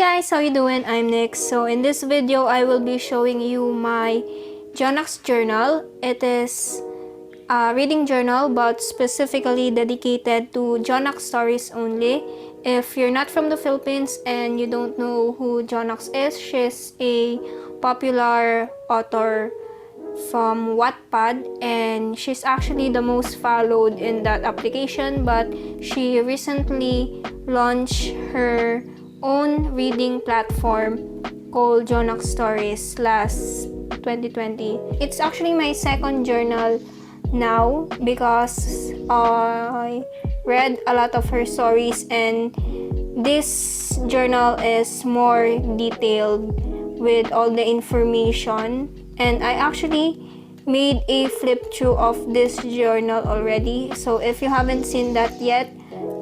guys, how you doing? I'm Nick. So in this video, I will be showing you my Jonaxx journal. It is a reading journal but specifically dedicated to Jonaxx stories only. If you're not from the Philippines and you don't know who Jonaxx is, she's a popular author from Wattpad and she's actually the most followed in that application, but she recently launched her own reading platform called Jonaxx Stories last 2020. It's actually my second journal now because I read a lot of her stories, and this journal is more detailed with all the information, and I actually made a flip through of this journal already. So if you haven't seen that yet,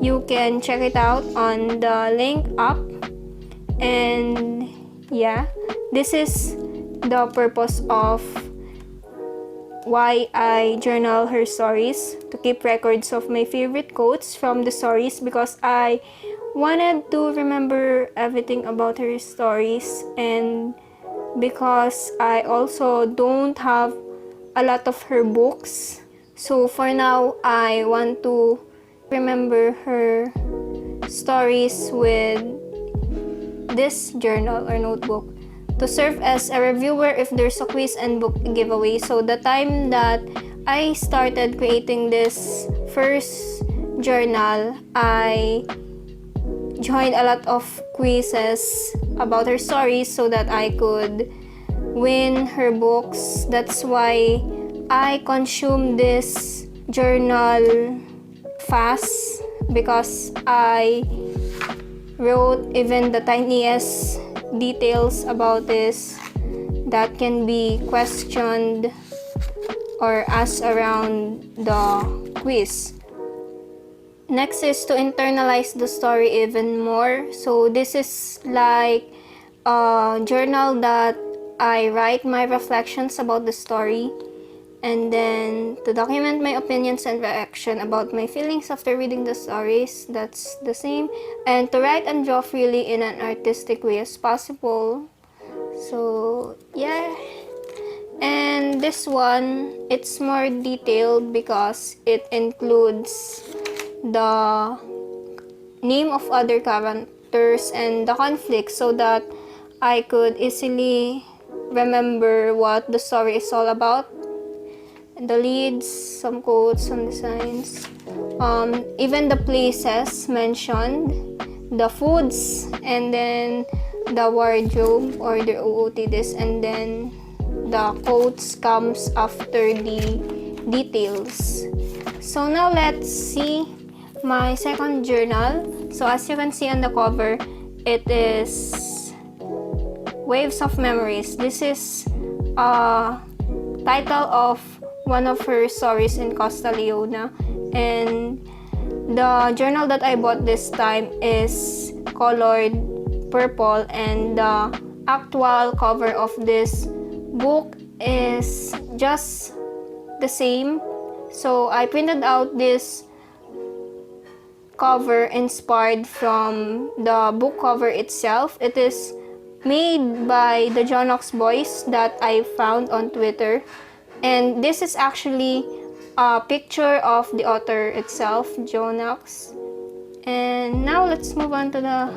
you can check it out on the link up. And yeah, this is the purpose of why I journal her stories, to keep records of my favorite quotes from the stories, because I wanted to remember everything about her stories, and because I also don't have a lot of her books. So for now, I want to remember her stories with this journal or notebook to serve as a reviewer if there's a quiz and book giveaway. So the time that I started creating this first journal, I joined a lot of quizzes about her stories so that I could win her books. That's why I consume this journal fast, because I wrote even the tiniest details about this that can be questioned or asked around the quiz. Next is to internalize the story even more. So this is like a journal that I write my reflections about the story, and then to document my opinions and reaction about my feelings after reading the stories. That's the same. And to write and draw freely in an artistic way as possible. So yeah. And this one, it's more detailed because it includes the name of other characters and the conflict, so that I could easily remember what the story is all about. The leads, some quotes, some designs, even the places mentioned, the foods, and then the wardrobe or the OOTDs, and then the quotes comes after the details. So now let's see my second journal. So as you can see on the cover, it is Waves of Memories. This is a title of one of her stories in Costa Leona, and the journal that I bought this time is colored purple, and the actual cover of this book is just the same. So I printed out this cover inspired from the book cover itself. It is made by the Jonaxx boys that I found on Twitter. And this is actually a picture of the author itself, Jonaxx. And now let's move on to the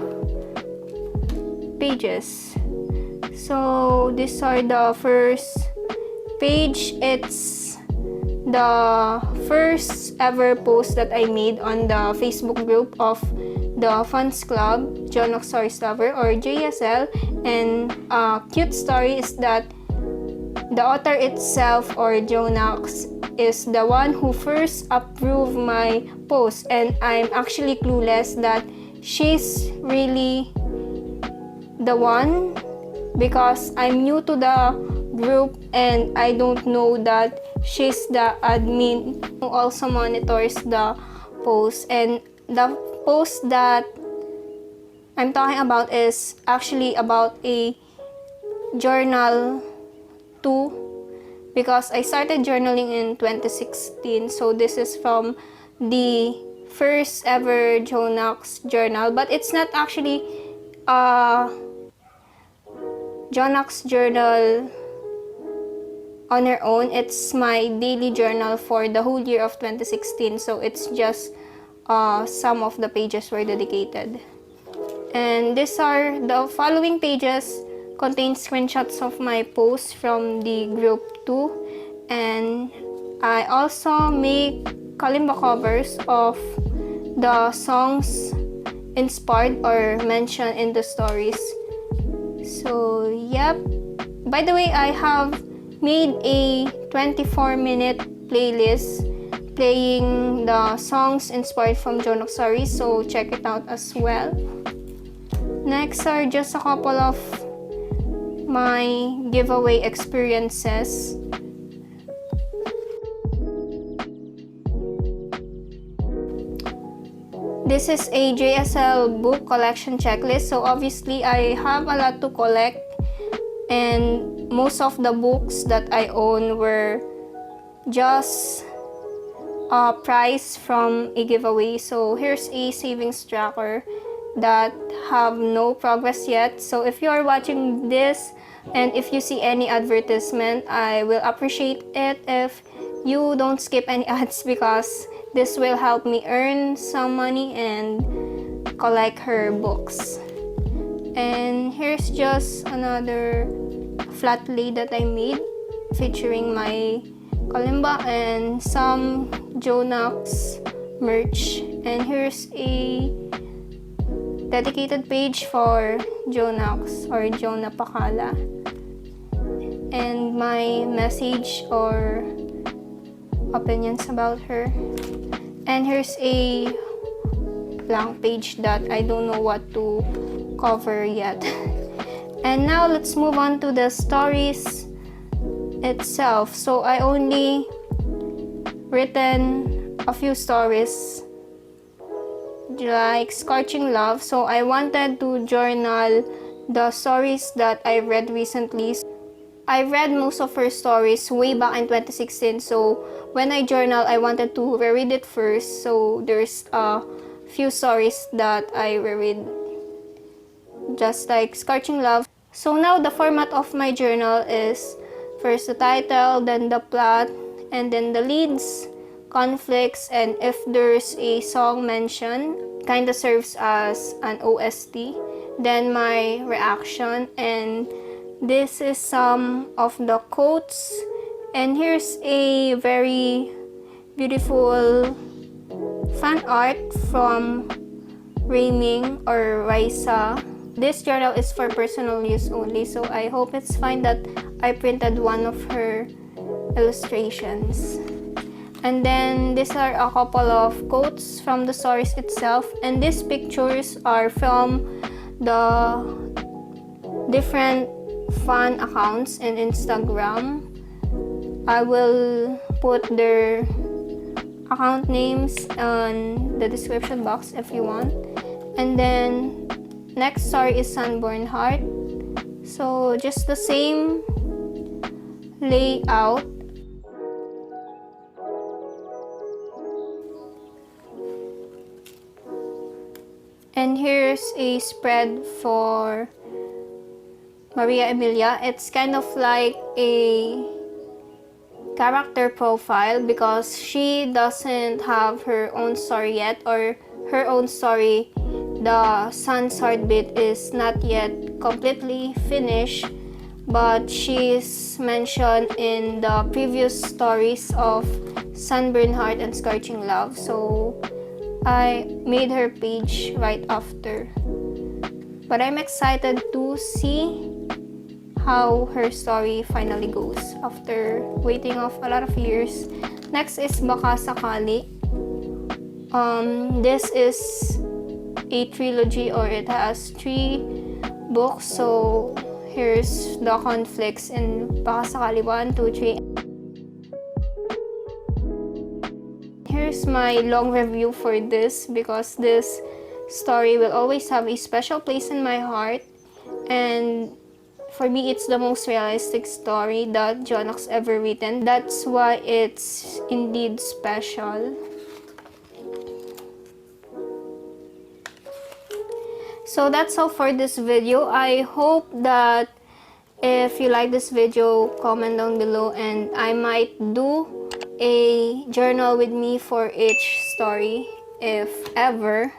pages. So these are the first page. It's the first ever post that I made on the Facebook group of the Fans Club, Jonaxx Stories Lover, or JSL. And a cute story is that the author itself, or Jonaxx, is the one who first approved my post, and I'm actually clueless that she's really the one, because I'm new to the group and I don't know that she's the admin who also monitors the post. And the post that I'm talking about is actually about a journal 2, because I started journaling in 2016. So this is from the first ever Jonaxx journal, but it's not actually a Jonaxx journal on her own. It's my daily journal for the whole year of 2016. So it's just some of the pages were dedicated. And these are the following pages contain screenshots of my posts from the group 2. And I also make kalimba covers of the songs inspired or mentioned in the stories. So yep. By the way, I have made a 24-minute playlist playing the songs inspired from Jonaxx Stories, so check it out as well. Next are just a couple of my giveaway experiences. This is a JSL book collection checklist. So obviously I have a lot to collect, and most of the books that I own were just a prize from a giveaway. So here's a savings tracker that have no progress yet. So if you are watching this and if you see any advertisement, I will appreciate it if you don't skip any ads, because this will help me earn some money and collect her books. And here's just another flat lay that I made featuring my kalimba and some Jonaxx merch. And here's a dedicated page for Jonaxx or Jonah Pakala, and my message or opinions about her. And here's a blank page that I don't know what to cover yet. And now let's move on to the stories itself. So I only written a few stories like Scorching Love. So I wanted to journal the stories that I read recently. I read most of her stories way back in 2016. So when I journal, I wanted to reread it first. So there's a few stories that I reread, just like Scorching Love. So now the format of my journal is first the title, then the plot, and then the leads, conflicts, and if there's a song mentioned, kinda serves as an OST, then my reaction, and this is some of the quotes. And here's a very beautiful fan art from Raiming or Raisa. This journal is for personal use only, so I hope it's fine that I printed one of her illustrations. And then these are a couple of quotes from the stories itself, and these pictures are from the different fan accounts in Instagram. I will put their account names on the description box if you want. And then next story is Sunburned Heart. So just the same layout. And here's a spread for Maria Emilia. It's kind of like a character profile because she doesn't have her own story yet, or her own story, The Sun's Heartbeat, is not yet completely finished, but she's mentioned in the previous stories of Sunburned Heart and Scorching Love. So I made her page right after. But I'm excited to see how her story finally goes after waiting of a lot of years. Next is Baka Sakali. This is a trilogy, or it has 3 books. So here's the conflicts in Baka Sakali 1, 2, 3. Here's my long review for this, because this story will always have a special place in my heart, and for me it's the most realistic story that Jonaxx ever written. That's why it's indeed special. So that's all for this video. I hope that if you like this video, comment down below and I might do a journal with me for each story if ever.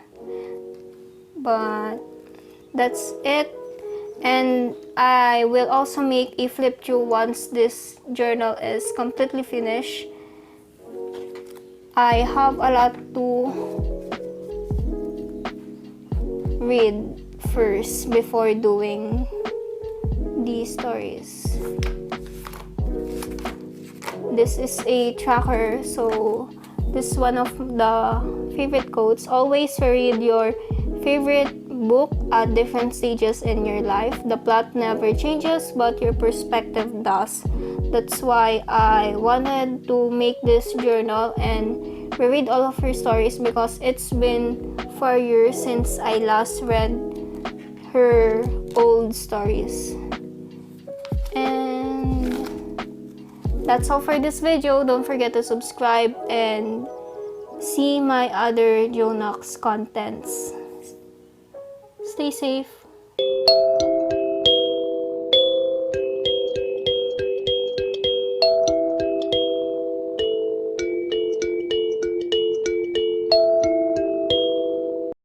But that's it. And I will also make a flip through once this journal is completely finished. I have a lot to read first before doing these stories. This is a tracker, so this is one of the favorite quotes. Always read your favorite book at different stages in your life. The plot never changes, but your perspective does. That's why I wanted to make this journal and reread all of her stories, because it's been 4 years since I last read her old stories. And that's all for this video. Don't forget to subscribe and see my other Jonaxx contents. Stay safe.